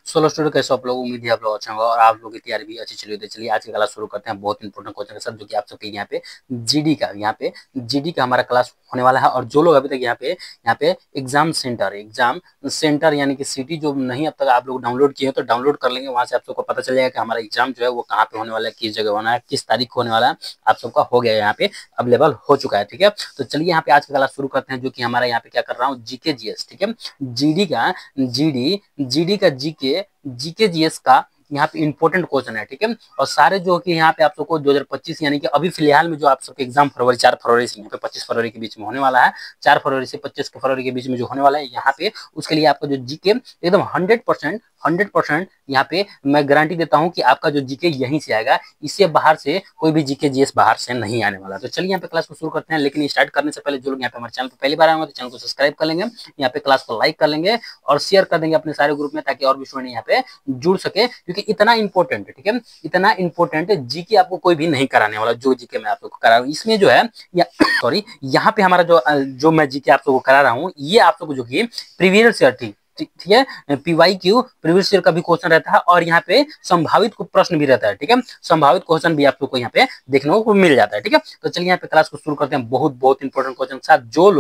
Solo studio कैसे आप लोग, उम्मीद है आप लोग अच्छे होंगे और आप लोगों की तैयारी भी अच्छी चली होती है। चलिए आज की क्लास शुरू करते हैं बहुत इंपॉर्टेंट क्वेश्चन के साथ, जो कि आप सबके यहाँ पे जीडी का हमारा क्लास होने वाला है। और जो लोग अभी तक यहाँ पे एग्जाम सेंटर यानी कि सिटी जो नहीं अब तक आप लोग डाउनलोड किए तो डाउनलोड कर लेंगे। वहां से आप सबको पता चल जाएगा कि हमारा एग्जाम जो है वो कहाँ पे होने वाला है, किस जगह होना है, किस तारीख को होने वाला है, आप सबका हो गया यहाँ पे अवेलेबल हो चुका है। ठीक है, तो चलिए यहाँ पे आज का क्लास शुरू करते हैं, जो कि हमारा यहाँ पे क्या कर रहा हूँ, जीके जीएस। ठीक है, जीडी का जीके जीएस का यहाँ पे इंपॉर्टेंट क्वेश्चन है। ठीक है, और सारे जो कि यहाँ पे आप सबको 2025 यानी कि अभी फिलहाल में जो आप सबके एग्जाम फरवरी 4 फरवरी से यहाँ पे 25 फरवरी के बीच में होने वाला है, 4 फरवरी से 25 फरवरी के बीच में जो होने वाला है यहाँ पे, उसके लिए आपका जो जीके एकदम 100% यहाँ पे मैं गारंटी देता हूँ कि आपका जो जीके यहीं से आएगा, इससे बाहर से कोई भी जीके जीएस बाहर से नहीं आने वाला। तो चलिए यहाँ पे क्लास को शुरू करते हैं, लेकिन स्टार्ट करने से पहले जो लोग यहाँ पे हमारे चैनल पर पहली बार आएंगे तो चैनल को सब्सक्राइब कर लेंगे, यहाँ पे क्लास को लाइक कर लेंगे और शेयर कर देंगे अपने सारे ग्रुप में, ताकि और भी स्टूडेंट यहाँ पे जुड़ सके, क्योंकि इतना इंपॉर्टेंट है। ठीक है, इतना इंपॉर्टेंट जीके आपको कोई भी नहीं कराने वाला, जो जीके मैं आप लोग को करा रहा हूँ इसमें जो है सॉरी यहाँ पे हमारा जो मैं जीके आप लोग को करा रहा हूँ, ये आप लोग को जो कि प्रीवियस ईयर ठीक है, पीवाईक्यू प्रीवियस ईयर का भी क्वेश्चन रहता है और यहाँ पे संभावित प्रश्न भी रहता है। ठीक है, संभावित क्वेश्चन भी आप लोग को यहाँ पे देखने को मिल जाता है। ठीक है, तो चलिए यहाँ पे क्लास को शुरू करते हैं बहुत इंपॉर्टेंट क्वेश्चन के साथ। जो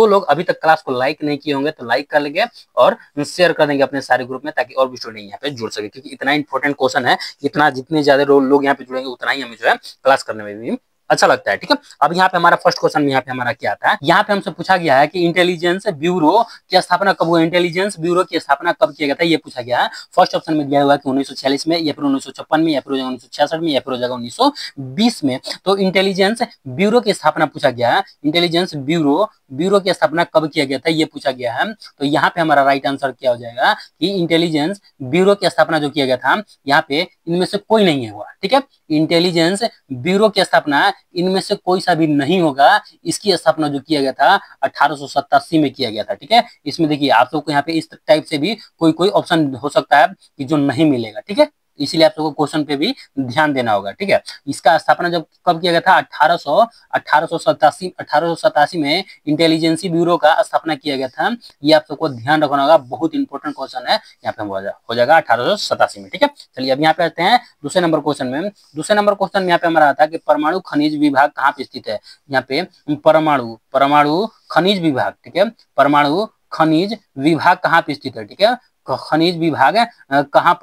लोग अभी तक क्लास को लाइक नहीं किए होंगे तो लाइक कर लेंगे और शेयर कर देंगे अपने सारे ग्रुप में, ताकि और भी स्टूडेंट यहाँ पे जुड़ सके, क्योंकि इतना इंपॉर्टेंट क्वेश्चन है, इतना जितने ज्यादा लोग यहाँ पे जुड़ेंगे उतना ही हमें जो है क्लास करने में भी अच्छा लगता है। ठीक है, अब यहाँ पे हमारा फर्स्ट क्वेश्चन यहाँ पे हमारा क्या आता है, यहाँ पे हमसे पूछा गया है कि इंटेलिजेंस ब्यूरो की स्थापना कब हुई, इंटेलिजेंस ब्यूरो की स्थापना कब किया गया था, ये पूछा गया है। फर्स्ट ऑप्शन में दिया हुआ है कि 1946 में, या फिर 1956 में, या फिर 1966 में, या फिर 1920 में। तो इंटेलिजेंस ब्यूरो की स्थापना पूछा गया है, इंटेलिजेंस ब्यूरो की स्थापना कब किया गया था, ये पूछा गया है। तो यहाँ पे हमारा राइट आंसर क्या हो जाएगा कि इंटेलिजेंस ब्यूरो की स्थापना जो किया गया था, यहाँ पे इनमें से कोई नहीं हुआ। ठीक है, इंटेलिजेंस ब्यूरो की स्थापना इनमें से कोई सा भी नहीं होगा। इसकी स्थापना जो किया गया था 1887 में किया गया था। ठीक है, इसमें देखिए आप लोग को यहाँ पे इस टाइप से भी कोई ऑप्शन हो सकता है कि जो नहीं मिलेगा। ठीक है, इसीलिए आप लोगों को क्वेश्चन पे भी ध्यान देना होगा। ठीक है, इसका स्थापना जब कब किया गया था, 1887 में इंटेलिजेंसी ब्यूरो का स्थापना किया गया था। ये आप सबको ध्यान रखना होगा, बहुत इंपॉर्टेंट क्वेश्चन है, यहाँ पे हो जाएगा 1887 में। ठीक है, चलिए अब यहाँ पे आते हैं दूसरे नंबर क्वेश्चन में। दूसरे नंबर क्वेश्चन में यहाँ पे हमारा आता है कि परमाणु खनिज विभाग कहाँ पे स्थित है। यहाँ पे परमाणु खनिज विभाग, ठीक है, परमाणु खनिज विभाग कहाँ पे स्थित है। ठीक है, खनिज विभाग कहाँ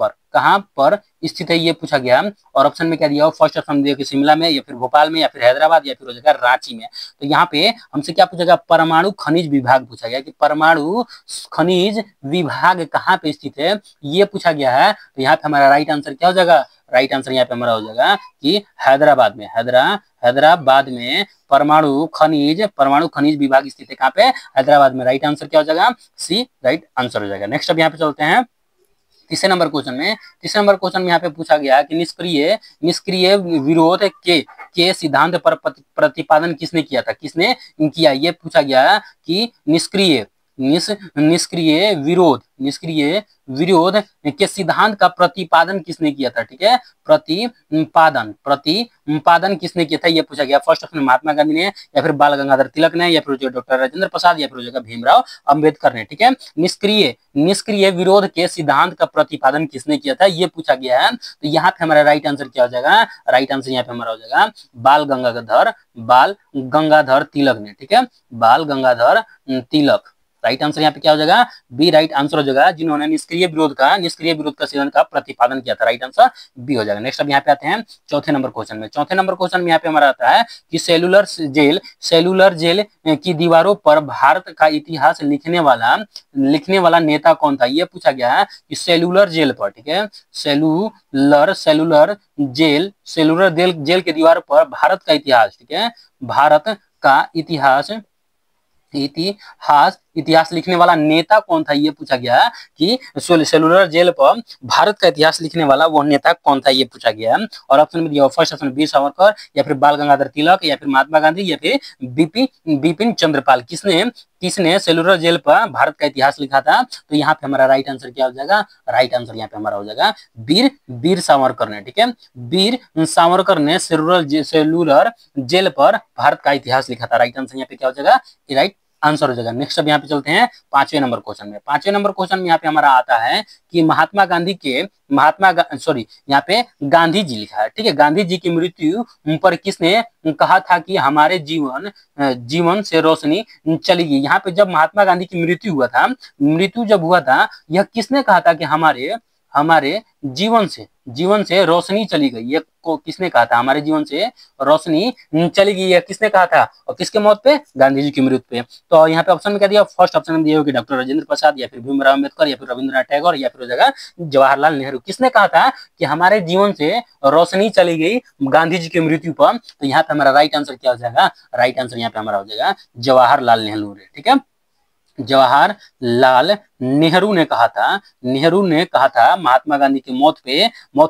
पर स्थित है, ये पूछा गया। और ऑप्शन में क्या दिया हो, फर्स्ट ऑप्शन दिया कि शिमला में, या फिर भोपाल में, या फिर हैदराबाद, या फिर हो जाएगा रांची में। तो यहाँ पे हमसे क्या पूछा गया, परमाणु खनिज विभाग पूछा गया कि परमाणु खनिज विभाग कहाँ पे स्थित है, ये पूछा गया है। तो यहाँ पे हमारा राइट आंसर क्या हो जाएगा, राइट आंसर यहाँ पे हमारा हो जाएगा कि हैदराबाद में, हैदराबाद में परमाणु खनिज विभाग स्थित है। कहाँ पे, हैदराबाद में। राइट आंसर क्या हो जाएगा, सी राइट आंसर हो जाएगा। नेक्स्ट अब यहाँ पे चलते हैं तीसरे नंबर क्वेश्चन में यहाँ पे पूछा गया कि निष्क्रिय विरोध के सिद्धांत पर प्रतिपादन किसने किया था, किसने किया, ये पूछा गया कि निष्क्रिय विरोध के सिद्धांत का प्रतिपादन किसने किया था। ठीक है, प्रतिपादन किसने किया था, ये पूछा गया। फर्स्ट ऑप्शन महात्मा गांधी ने, या फिर बाल गंगाधर तिलक ने, या फिर डॉक्टर राजेंद्र प्रसाद, या फिर भीमराव अंबेडकर ने। ठीक है, निष्क्रिय विरोध के सिद्धांत का प्रतिपादन किसने किया था, ये पूछा गया है। तो यहाँ पे हमारा राइट आंसर क्या हो जाएगा, राइट आंसर यहाँ पे हमारा हो जाएगा बाल गंगाधर तिलक ने। ठीक है, बाल गंगाधर तिलक। राइट आंसर यहाँ पे क्या हो जाएगा, बी राइट आंसर हो जाएगा, जिन्होंने निष्क्रिय विरोध का सिद्धांत का प्रतिपादन किया था। राइट आंसर बी हो जाएगा। नेक्स्ट अब यहाँ पे आते हैं चौथे नंबर क्वेश्चन में। चौथे नंबर क्वेश्चन में यहाँ पे हमारा आता है कि सेलुलर जेल की दीवारों पर भारत का इतिहास लिखने वाला नेता कौन था, ये पूछा गया है कि सेलुलर जेल पर। ठीक है, सेलुलर जेल के दीवार पर भारत का इतिहास, ठीक है, भारत का इतिहास लिखने वाला नेता कौन था, ये पूछा गया कि सेलुलर जेल पर भारत का इतिहास लिखने वाला वो नेता कौन था, ये पूछा गया। और ऑप्शन में दिया फर्स्ट ऑप्शन वीर सावरकर, या फिर बाल गंगाधर तिलक, या फिर महात्मा गांधी, या फिर बिपिन चंद्रपाल। किसने सेलुलर जेल पर भारत का इतिहास लिखा था। तो यहाँ पे हमारा राइट आंसर क्या हो जाएगा, राइट आंसर यहाँ पे हमारा हो जाएगा वीर सावरकर ने। ठीक है, वीर सावरकर ने सेलुलर जेल पर भारत का इतिहास लिखा था। राइट आंसर यहाँ पे क्या हो जाएगा, राइट आंसर हो जाएगा। नेक्स्ट अब यहाँ पे चलते हैं 5वें नंबर क्वेश्चन में। 5वें नंबर क्वेश्चन में यहाँ पे हमारा आता है कि यहाँ पे गांधी जी लिखा है, ठीक है। गांधी जी की मृत्यु पर किसने कहा था कि हमारे जीवन से रोशनी चली गई। यहाँ पे जब महात्मा गांधी की मृत्यु जब हुआ था, यह किसने कहा था कि हमारे जीवन से रोशनी चली गई। ये को किसने कहा था, हमारे जीवन से रोशनी चली गई है, किसने कहा था और किसके मौत पे, गांधी जी की मृत्यु पे। तो यहाँ पे ऑप्शन में क्या दिया, फर्स्ट ऑप्शन में दिया कि डॉक्टर राजेंद्र प्रसाद, या फिर भीमराव अम्बेडकर, या फिर रविंद्रनाथ टैगोर, या फिर हो जाएगा जवाहरलाल नेहरू। किसने कहा था कि हमारे जीवन से रोशनी चली गई गांधी जी की मृत्यु पर। तो यहाँ पे हमारा राइट आंसर क्या हो जाएगा, राइट आंसर यहाँ पे हमारा हो जाएगा जवाहरलाल नेहरू, ठीक है। जवाहरलाल नेहरू ने कहा था महात्मा गांधी की मौत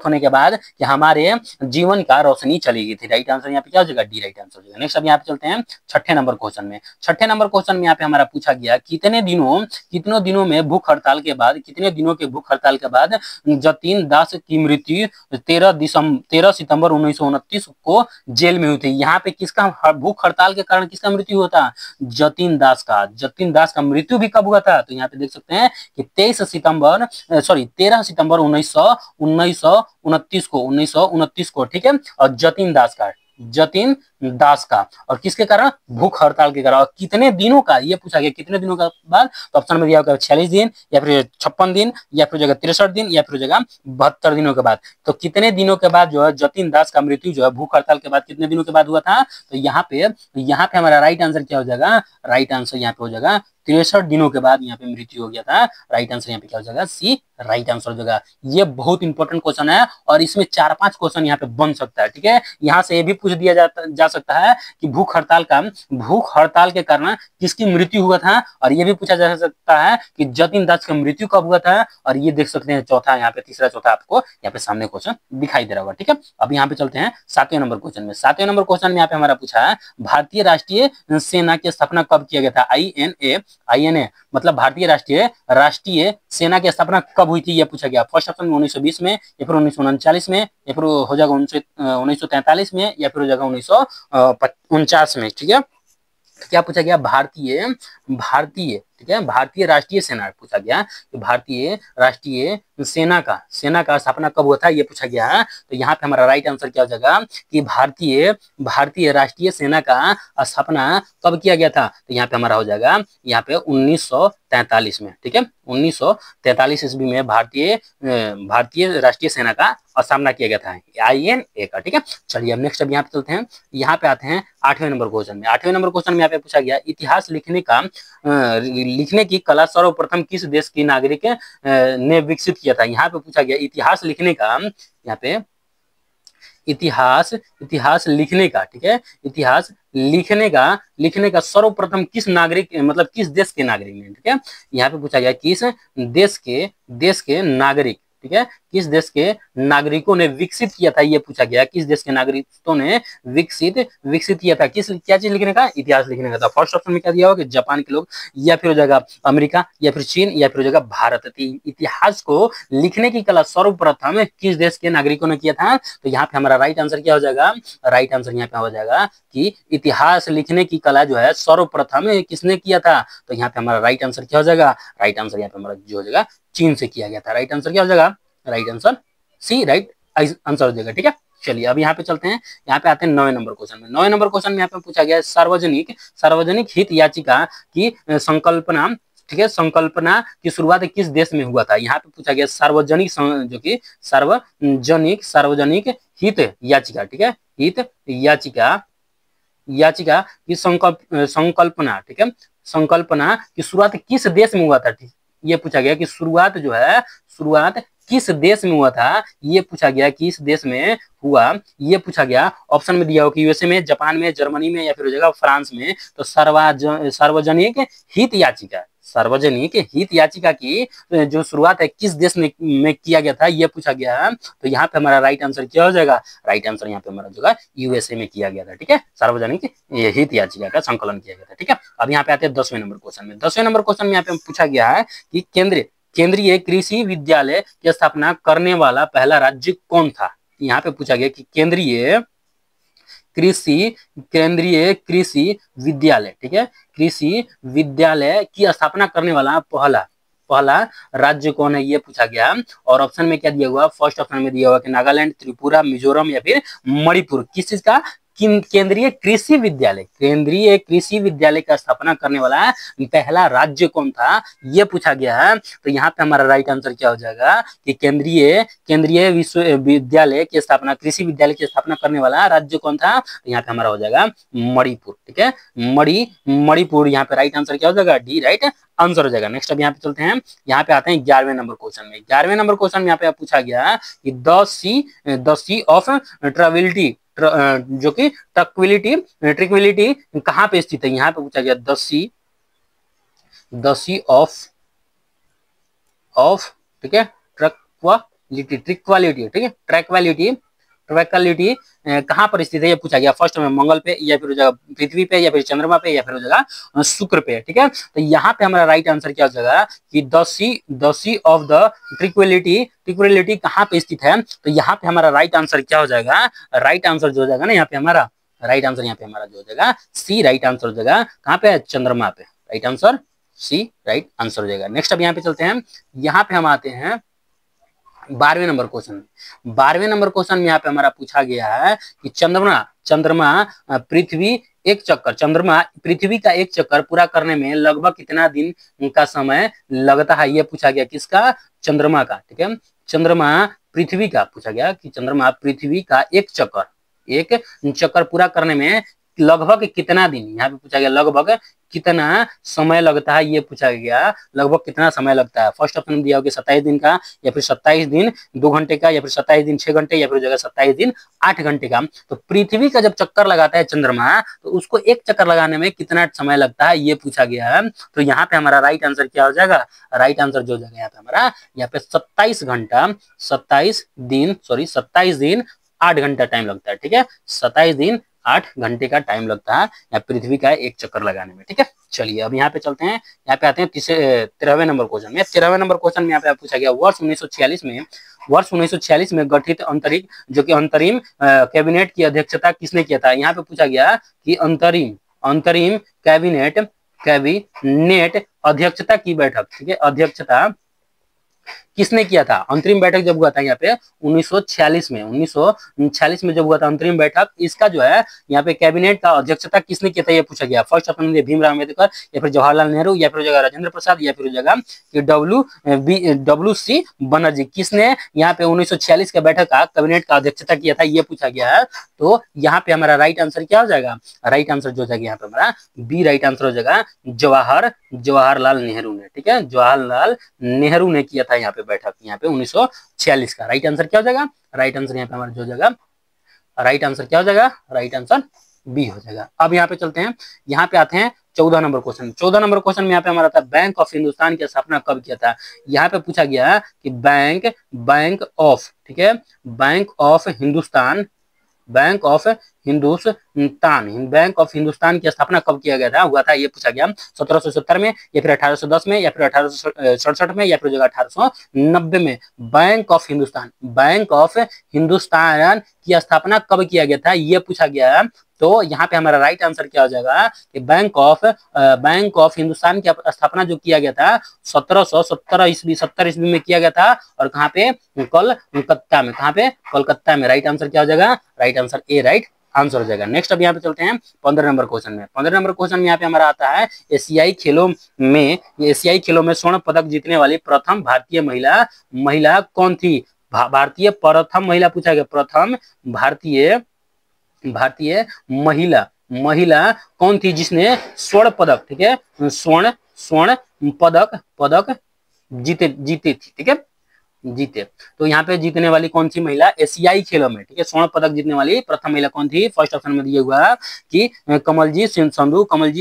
होने के बाद कि हमारे जीवन का रोशनी चली गई थी। राइट आंसर यहाँ पे क्या हो जाएगा, डी राइट आंसर हो जाएगा। नेक्स्ट अब यहाँ पे चलते हैं छठे नंबर क्वेश्चन में। छठे नंबर क्वेश्चन में यहाँ पे हमारा पूछा गया कितने दिनों में भूख हड़ताल के बाद, कितने दिनों के भूख हड़ताल के बाद जतीन दास की मृत्यु 13 सितंबर 1929 को जेल में हुई थी। यहाँ पे किसका भूख हड़ताल के कारण किसका मृत्यु हुआ था, जतीन दास का मृत्यु भी कब हुआ था, तो यहाँ पे देख सकते हैं कि 13 सितंबर 1929 को, ठीक है। और जतीन दास का और किसके कारण, भूख हड़ताल के कारण। और कितने दिनों का, ये पूछा गया कितने दिनों का बाद, तो ऑप्शन में दिया होगा 46 दिन, या फिर 56 दिन, या फिर जगह 63 दिन, या फिर जगह 72 दिनों के बाद। तो कितने दिनों के बाद जो है जतीन दास का मृत्यु जो है भूख हड़ताल के बाद कितने दिनों के बाद हुआ था, तो यहाँ पे हमारा राइट आंसर क्या हो जाएगा, राइट आंसर यहाँ पे हो जाएगा 63 दिनों के बाद यहाँ पे मृत्यु हो गया था। राइट आंसर यहाँ पे क्या हो जाएगा, सी राइट आंसर हो जाएगा। ये बहुत इंपॉर्टेंट क्वेश्चन है और इसमें 4-5 क्वेश्चन यहाँ पे बन सकता है, ठीक है। यहाँ से ये भी पूछ दिया जा सकता है कि भूख हड़ताल के कारण किसकी मृत्यु हुआ था, और ये भी पूछा जा सकता है कि जतीन दास की मृत्यु कब हुआ था। और ये देख सकते हैं चौथा, यहाँ पे तीसरा चौथा आपको यहाँ पे सामने क्वेश्चन दिखाई दे रहा होगा, ठीक है। अब यहाँ पे चलते हैं 7वें नंबर क्वेश्चन में। 7वें नंबर क्वेश्चन में यहाँ पे हमारा पूछा है भारतीय राष्ट्रीय सेना की स्थापना कब किया गया था। INA मतलब भारतीय राष्ट्रीय सेना की स्थापना कब हुई थी, यह पूछा गया। फर्स्ट ऑप्शन में 1920 में, या फिर 1939 में, या फिर हो जाएगा 1943 में, या फिर हो जाएगा 1949 में, ठीक है। क्या पूछा गया, ठीक है, भारतीय राष्ट्रीय सेना पूछा गया कि भारतीय राष्ट्रीय सेना का स्थापना कब हुआ था, ये पूछा गया है। तो यहाँ पे हमारा राइट आंसर क्या हो जाएगा कि भारतीय राष्ट्रीय सेना का स्थापना कब किया गया था, तो यहाँ पे हमारा हो जाएगा यहाँ पे 1943 में, ठीक है। 1943 ईस्वी में भारतीय राष्ट्रीय सेना का स्थापना किया गया था, INA का, ठीक है। चलिए अब नेक्स्ट अब यहाँ पे चलते हैं, यहाँ पे आते हैं 8वें नंबर क्वेश्चन में। 8वें नंबर क्वेश्चन में यहाँ पे पूछा गया इतिहास लिखने की कला सर्वप्रथम किस देश की नागरिक ने विकसित किया था। यहाँ पे पूछा गया इतिहास लिखने का, यहाँ पे इतिहास लिखने का, ठीक है, इतिहास लिखने का सर्वप्रथम किस देश के नागरिक ने, ठीक है। यहाँ पे पूछा गया किस देश के नागरिक, ठीक है, किस देश के नागरिकों ने विकसित किया था, ये पूछा गया किस देश के नागरिकों ने विकसित किया था, क्या चीज लिखने का, इतिहास लिखने का। था फर्स्ट ऑप्शन में क्या दिया होगा कि जापान के लोग, या फिर हो जाएगा अमेरिका, या फिर चीन, या फिर हो जाएगा भारत। इतिहास को लिखने की कला सर्वप्रथम किस देश के नागरिकों ने किया था, तो यहाँ पे हमारा राइट आंसर क्या हो जाएगा, राइट आंसर यहाँ पे हो जाएगा कि इतिहास लिखने की कला जो है सर्वप्रथम किसने किया था, तो यहाँ पे हमारा राइट आंसर क्या हो जाएगा, राइट आंसर यहाँ पे हमारा जो हो जाएगा चीन से किया गया था। राइट आंसर क्या हो जाएगा, right answer C right answer हो जाएगा, ठीक है। चलिए अब यहाँ पे चलते हैं, यहाँ पे आते हैं 9वें नंबर क्वेश्चन में। 9वें नंबर क्वेश्चन में यहाँ पे पूछा गया है सार्वजनिक हित याचिका की संकल्पना, ठीक है, संकल्पना की शुरुआत किस देश में हुआ था। यहाँ पे पूछा गया सार्वजनिक हित याचिका, ठीक है, हित याचिका की संकल्पना, ठीक है, संकल्पना की शुरुआत किस देश में हुआ था, ठीक, ये पूछा गया कि शुरुआत किस देश में हुआ था, ये पूछा गया किस देश में हुआ, ये पूछा गया। ऑप्शन में दिया हो कि USA में, जापान में, जर्मनी में, या फिर हो जाएगा फ्रांस में। तो सार्वजनिक हित याचिका की जो शुरुआत है किस देश में किया गया था, ये पूछा गया है। तो यहाँ पे हमारा राइट आंसर क्या हो जाएगा, राइट आंसर यहाँ पे हमारा जो है USA में किया गया था, ठीक है। सार्वजनिक हित याचिका का संकलन किया गया था, ठीक है। अब यहाँ पे आते हैं 10वें नंबर क्वेश्चन में। 10वें नंबर क्वेश्चन में यहाँ पे पूछा गया है कि केंद्रीय कृषि विद्यालय की स्थापना करने वाला पहला राज्य कौन था। यहाँ पे पूछा गया कि कृषि केंद्रीय कृषि विद्यालय, ठीक है, कृषि विद्यालय की स्थापना करने वाला पहला पहला राज्य कौन है, ये पूछा गया। और ऑप्शन में क्या दिया हुआ, फर्स्ट ऑप्शन में दिया हुआ कि नागालैंड, त्रिपुरा, मिजोरम या फिर मणिपुर। किस चीज का, केंद्रीय कृषि विद्यालय, केंद्रीय कृषि विद्यालय का स्थापना करने वाला पहला राज्य कौन था, ये पूछा गया है। तो यहाँ पे हमारा राइट आंसर क्या हो जाएगा कि केंद्रीय केंद्रीय विश्वविद्यालय की स्थापना, कृषि विद्यालय की स्थापना करने वाला राज्य कौन था, तो यहाँ पे हमारा हो जाएगा मणिपुर, ठीक है, मणिपुर। यहाँ पे राइट आंसर क्या हो जाएगा, डी राइट आंसर हो जाएगा। नेक्स्ट अब यहाँ पे चलते हैं, यहाँ पे आते हैं 11वें नंबर क्वेश्चन में। 11वें नंबर क्वेश्चन में यहाँ पे पूछा गया कि द सी ऑफ ट्रेविलिटी, जो कि ट्रैक्विलिटी कहाँ पे स्थित है, यहाँ पे पूछा गया द सी ऑफ, ठीक है, ट्रैक्वालिटी, ठीक है, ट्रैक्वालिटी कहाँ पर स्थित है, ये पूछा गया। फर्स्ट में मंगल पे, या फिर जगह पृथ्वी पे, या फिर चंद्रमा पे, या फिर जगह शुक्र पे, ठीक है। तो यहाँ पे हमारा राइट आंसर क्या हो जाएगा कि द सी ऑफ द ट्रैक्विलिटी कहाँ पे स्थित है। तो यहाँ पे हमारा राइट आंसर क्या हो जाएगा, राइट आंसर जो हो जाएगा ना, यहाँ पे हमारा राइट आंसर, यहाँ पे हमारा जो हो जाएगा सी राइट आंसर हो जाएगा। कहाँ पे, चंद्रमा पे, right answer C right answer हो जाएगा। नेक्स्ट अब यहाँ पे चलते हैं, यहाँ पे हम आते हैं 12वें नंबर क्वेश्चन। 12वें नंबर क्वेश्चन में यहाँ पे हमारा पूछा गया है कि चंद्रमा पृथ्वी एक चक्कर, चंद्रमा पृथ्वी का एक चक्कर पूरा करने में लगभग कितना दिन का समय लगता है, ये पूछा गया। किसका, चंद्रमा का, ठीक है, चंद्रमा पृथ्वी का पूछा गया कि चंद्रमा पृथ्वी का एक चक्कर पूरा करने में लगभग कितना दिन, यहाँ पे पूछा गया लगभग कितना समय लगता है, ये पूछा गया लगभग कितना समय लगता है। फर्स्ट ऑप्शन दिया होगा 27 दिन का, या फिर 27 दिन 2 घंटे का, या फिर 27 दिन 6 घंटे, या फिर जगह 27 दिन 8 घंटे का। तो पृथ्वी का जब चक्कर लगाता है चंद्रमा, तो उसको एक चक्कर लगाने में कितना समय लगता है, ये पूछा गया है। तो यहाँ पे हमारा राइट आंसर क्या हो जाएगा, राइट आंसर जो हो जाएगा यहाँ पे हमारा, यहाँ पे 27 घंटा 27 दिन 8 घंटा टाइम लगता है, ठीक है, 27 दिन 8 घंटे का टाइम लगता है या पृथ्वी का एक चक्कर लगाने में, ठीक है। चलिए अब यहाँ पे चलते हैं, यहाँ पे आते हैं 13वें नंबर क्वेश्चन में। 13वें नंबर क्वेश्चन में यहाँ पे पूछा गया वर्ष 1946 में गठित अंतरिम कैबिनेट की अध्यक्षता किसने किया था। यहाँ पे पूछा गया कि अंतरिम कैबिनेट अध्यक्षता की बैठक, ठीक है, अध्यक्षता किसने किया था। अंतरिम बैठक जब हुआ था यहाँ पे 1946 में जब हुआ था अंतरिम बैठक, इसका जो है यहाँ पे कैबिनेट का अध्यक्षता किसने किया था, ये पूछा गया। फर्स्ट ऑप्शन में भीमराव अम्बेडकर, या फिर जवाहरलाल नेहरू, या फिर जगह राजेंद्र प्रसाद, या फिर जगह डब्ल्यू सी बनर्जी। किसने यहाँ पे 1946 के बैठक का कैबिनेट का अध्यक्षता किया था, ये पूछा गया है। तो यहाँ पे हमारा राइट आंसर क्या हो जाएगा, राइट आंसर जो हो जाएगा यहाँ पे हमारा बी राइट आंसर हो जाएगा, जवाहरलाल नेहरू ने, ठीक है, जवाहरलाल नेहरू ने किया था यहाँ पे बैठक, यहाँ पे 1946 का। राइट आंसर क्या हो जाएगा, राइट आंसर यहाँ पे हमारा जो हो जाएगा, राइट आंसर क्या हो जाएगा, राइट आंसर बी हो जाएगा। अब यहाँ पे चलते हैं, यहाँ पे आते हैं 14 नंबर क्वेश्चन। 14 नंबर क्वेश्चन में यहाँ पे हमारा था बैंक ऑफ हिंदुस्तान की स्थापना कब किया था। यहाँ पे पूछा गया कि बैंक ऑफ, ठीक है, bank of Hindustan bank of Hindustan की स्थापना कब किया गया था, हुआ था, ये पूछा गया। 1770 में, या फिर 1810 में, या फिर 1867 में, या फिर जगह 1890 में। बैंक ऑफ हिंदुस्तान की स्थापना कब किया गया था, ये पूछा गया। तो यहाँ पे हमारा राइट आंसर क्या हो जाएगा कि बैंक ऑफ हिंदुस्तान की स्थापना जो किया गया था 1770 ईस्वी में किया गया था। और कहाँ पे, कोलकाता में, कहाँ पे, कोलकाता में। राइट आंसर क्या हो जाएगा, right answer A right answer हो जाएगा। नेक्स्ट अब यहाँ पे चलते हैं 15 नंबर क्वेश्चन में। 15 नंबर क्वेश्चन में यहाँ पे हमारा आता है एशियाई खेलों में स्वर्ण पदक जीतने वाली प्रथम भारतीय महिला कौन थी। भारतीय प्रथम महिला पूछा गया, प्रथम भारतीय महिला कौन थी जिसने स्वर्ण पदक, ठीक है, स्वर्ण पदक जीते थी, ठीक है, जीते। तो यहाँ पे जीतने वाली कौन सी महिला एशियाई खेलों में, ठीक है, स्वर्ण पदक जीतने वाली प्रथम महिला कौन थी। फर्स्ट ऑप्शन में दिया हुआ कि कमलजीत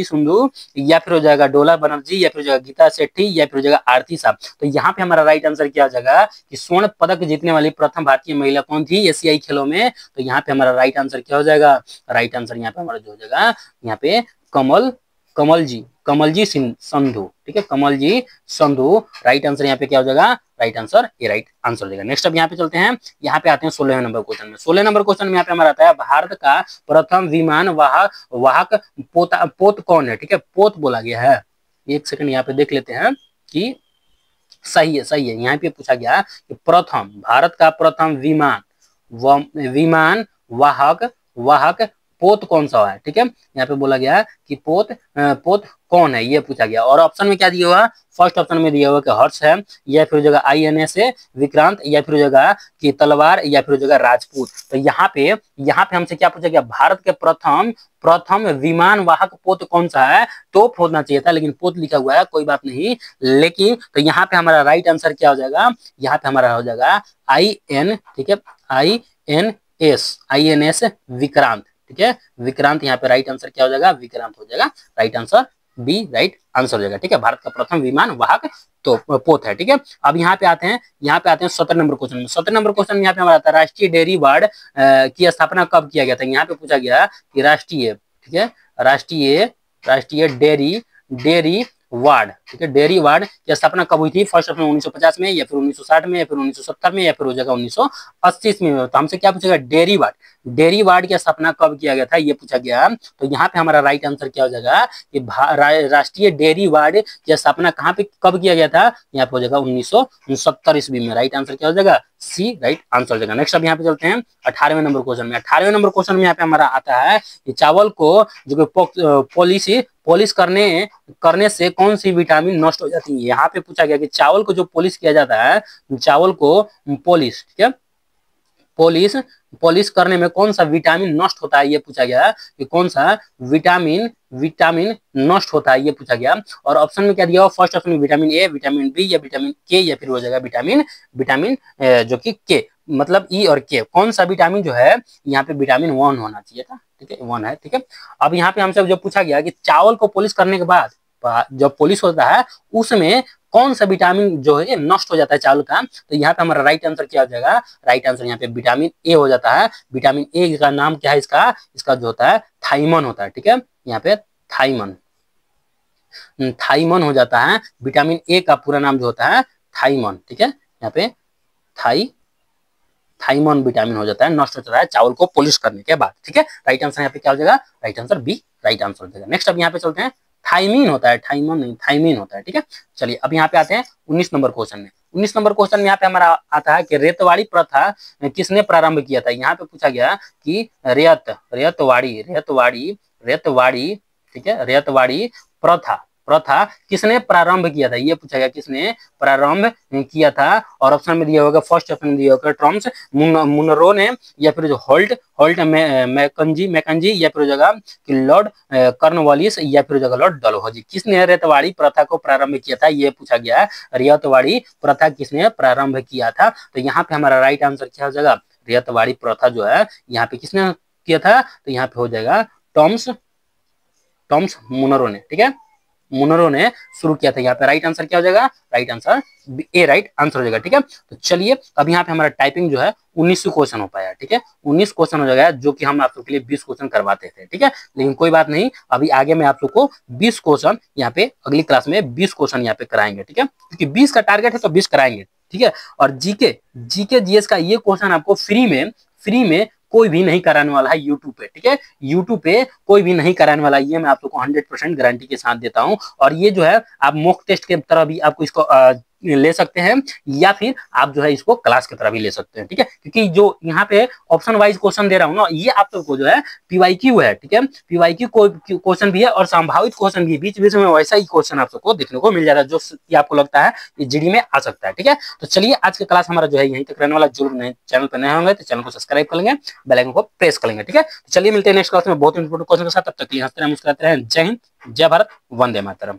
संधू, या फिर हो जाएगा डोला बनर्जी, या फिर हो जाएगा गीता सेठी, या फिर हो जाएगा आरती साहब। तो यहाँ पे हमारा राइट आंसर क्या हो जाएगा कि स्वर्ण पदक जीतने वाली प्रथम भारतीय महिला कौन थी एशियाई खेलों में। तो यहाँ पे हमारा राइट आंसर क्या हो जाएगा, राइट आंसर यहाँ पे हमारा जो हो जाएगा यहाँ पे कमल जी संधू, ठीक है, कमल जी संधू। राइट आंसर यहाँ पे क्या हो जाएगा, राइट आंसर, ये राइट आंसर हो जाएगा। नेक्स्ट अब यहाँ पे चलते हैं, यहाँ पे आते हैं 16वें नंबर क्वेश्चन में। 16 नंबर क्वेश्चन में यहाँ पे हमारा आता है भारत का प्रथम विमान वाहक पोत कौन है, ठीक है, पोत बोला गया है। एक सेकंड यहाँ पे देख लेते हैं कि सही है, सही है। यहाँ पे पूछा गया कि प्रथम, भारत का प्रथम विमान वाहक वाहक पोत कौन सा है, ठीक है। यहाँ पे बोला गया कि पोत कौन है, ये पूछा गया। और ऑप्शन में क्या दिया हुआ, फर्स्ट ऑप्शन में दिया हुआ कि हर्ष है, या फिर जगह INS है विक्रांत, या फिर जगह कि तलवार, या फिर जगह राजपूत। तो यहाँ पे हमसे क्या पूछा गया, भारत के प्रथम विमान वाहक पोत कौन सा है। तोप होना चाहिए था, लेकिन पोत लिखा हुआ है, कोई बात नहीं। लेकिन तो यहाँ पे हमारा राइट आंसर क्या हो जाएगा, यहाँ पे हमारा हो जाएगा IN, ठीक है, INS विक्रांत, ठीक है, विक्रांत। यहाँ पे राइट आंसर क्या हो जाएगा, विक्रांत हो जाएगा। Right answer B right answer हो जाएगा, ठीक है। भारत का प्रथम विमान वाहक तो पोत है, ठीक है। अब यहाँ पे आते हैं 17 नंबर क्वेश्चन में। 17 नंबर क्वेश्चन में यहाँ पे हमारा आता है राष्ट्रीय डेयरी वार्ड की स्थापना कब किया गया था। यहाँ पे पूछा गया कि राष्ट्रीय, ठीक है, राष्ट्रीय डेयरी वार्ड, ठीक है, डेयरी वार्ड की स्थापना कब हुई थी। फर्स्ट ऑप्शन 1950 में, या फिर 1960 में, या फिर 1970 में, या फिर हो जाएगा 1980 में। तो हमसे क्या पूछेगा, डेयरी वार्ड की स्थापना कब किया गया था, ये पूछा गया। तो यहाँ पे हमारा राइट आंसर क्या हो जाएगा कि राष्ट्रीय डेयरी वार्ड की स्थापना कहाँ पे कब किया गया था, यहाँ पे हो जाएगा 1970 ईस्वी में। राइट आंसर क्या हो जाएगा, सी राइट आंसर हो जाएगा। नेक्स्ट अब यहाँ पे चलते हैं 18वें नंबर क्वेश्चन में। 18वें नंबर क्वेश्चन में यहाँ पे हमारा आता है कि चावल को जो पॉलिश करने से कौन सी विटामिन नष्ट हो जाती है। यहाँ पे पूछा गया कि चावल को जो पॉलिश किया जाता है, चावल को पॉलिश, ठीक है, पॉलिश करने में कौन सा विटामिन नष्ट होता है, ये पूछा गया कि कौन सा विटामिन नष्ट होता है, ये पूछा गया। और ऑप्शन में क्या दिया हुआ, फर्स्ट ऑप्शन में विटामिन ए, विटामिन बी, या विटामिन के, या फिर हो जाएगा विटामिन जो कि के, मतलब ई और के। कौन सा विटामिन जो है, यहाँ पे विटामिन 1 होना चाहिए था, ठीक है, 1 है, ठीक है। अब यहाँ पे हमसे जो पूछा गया कि चावल को पॉलिश करने के बाद जब पॉलिश होता है उसमें कौन सा विटामिन जो है नष्ट हो जाता है चावल का। तो यहाँ पे हमारा राइट आंसर क्या हो जाएगा, राइट आंसर यहाँ पे विटामिन ए हो जाता है। विटामिन ए का नाम क्या है, इसका जो होता है थाइमन होता है, ठीक है, यहाँ पे थाइमन हो जाता है। विटामिन ए का पूरा नाम जो होता है थाइमन, ठीक है, यहाँ पे थाइमन विटामिन हो जाता है, नष्ट हो जाता है चावल को पॉलिश करने के बाद, ठीक है। राइट आंसर यहाँ पे क्या हो जाएगा, right answer B right answer हो जाएगा। नेक्स्ट अब यहाँ पे चलते हैं, थाइमीन होता है, थाइमन नहीं, थाइमीन होता है, ठीक है। चलिए अब यहाँ पे आते हैं 19 नंबर क्वेश्चन में। 19 नंबर क्वेश्चन में यहाँ पे हमारा आता है कि रेतवाड़ी प्रथा किसने प्रारंभ किया था। यहाँ पे पूछा गया कि रेतवाड़ी, ठीक है, रेतवाड़ी प्रथा किसने प्रारंभ किया था, ये पूछा गया किसने प्रारंभ किया था। और ऑप्शन में दिया होगा, फर्स्ट ऑप्शन में दिया होगा टॉमस मुनरो ने, या फिर जो होल्ट मैकेंजी, या फिर जगह कि लॉर्ड कॉर्नवालिस, या फिर जगह लॉर्ड डलहौजी। किसने रेतवाड़ी प्रथा को प्रारंभ किया था, ये पूछा गया है, रेतवाड़ी प्रथा किसने प्रारंभ किया था। तो यहाँ पे हमारा राइट आंसर क्या हो जाएगा, रेतवाड़ी प्रथा जो है यहाँ पे किसने किया था, तो यहाँ पे हो जाएगा टॉमस मुनरो ने, ठीक है, मुनरो ने शुरू किया था। यहाँ पे राइट आंसर क्या हो जाएगा, right answer A right answer हो जाएगा, ठीक है। तो चलिए अब यहाँ पे हमारा टाइपिंग जो है 19 क्वेश्चन हो पाया, ठीक है, 19 क्वेश्चन हो जाएगा, जो कि हम आप लोग के लिए 20 क्वेश्चन करवाते थे, ठीक है। लेकिन कोई बात नहीं, अभी आगे मैं आप लोग को 20 क्वेश्चन यहाँ पे अगली क्लास में 20 क्वेश्चन यहाँ पे कराएंगे, ठीक है, क्योंकि 20 का टारगेट है तो 20 कराएंगे, ठीक है। और जीके जीएस का ये क्वेश्चन आपको फ्री में कोई भी नहीं कराने वाला है यूट्यूब पे, ठीक है, यूट्यूब पे कोई भी नहीं कराने वाला है, ये मैं आप लोग को 100% गारंटी के साथ देता हूं। और ये जो है आप मॉक टेस्ट के तरह भी आपको इसको ले सकते हैं, या फिर आप जो है इसको क्लास की तरह भी ले सकते हैं, ठीक है। क्योंकि जो यहाँ पे ऑप्शन वाइज क्वेश्चन दे रहा हूँ ना, ये आप लोग जो है पीवाईक्यू है, ठीक है, पीवाईक्यू क्वेश्चन भी है और संभावित क्वेश्चन भी, बीच बीच में वैसा ही क्वेश्चन आप सबको देखने को मिल जाता है, जो आपको लगता है ये जीडी में आ सकता है, ठीक है। तो चलिए आज का क्लास हमारा जो है यहीं तक रहने वाला। जरूर नए चैनल पर नए होंगे तो चैनल को सब्सक्राइब कर लेंगे, बेल आइकन को प्रेस कर लेंगे, ठीक है। तो चलिए मिलते हैं नेक्स्ट क्लास में बहुत इंपॉर्टेंट क्वेश्चन के साथ, तब तक के लिए हंसते रहें, मुस्कुराते रहें। जय हिंद, जय भारत, वंदे मातरम।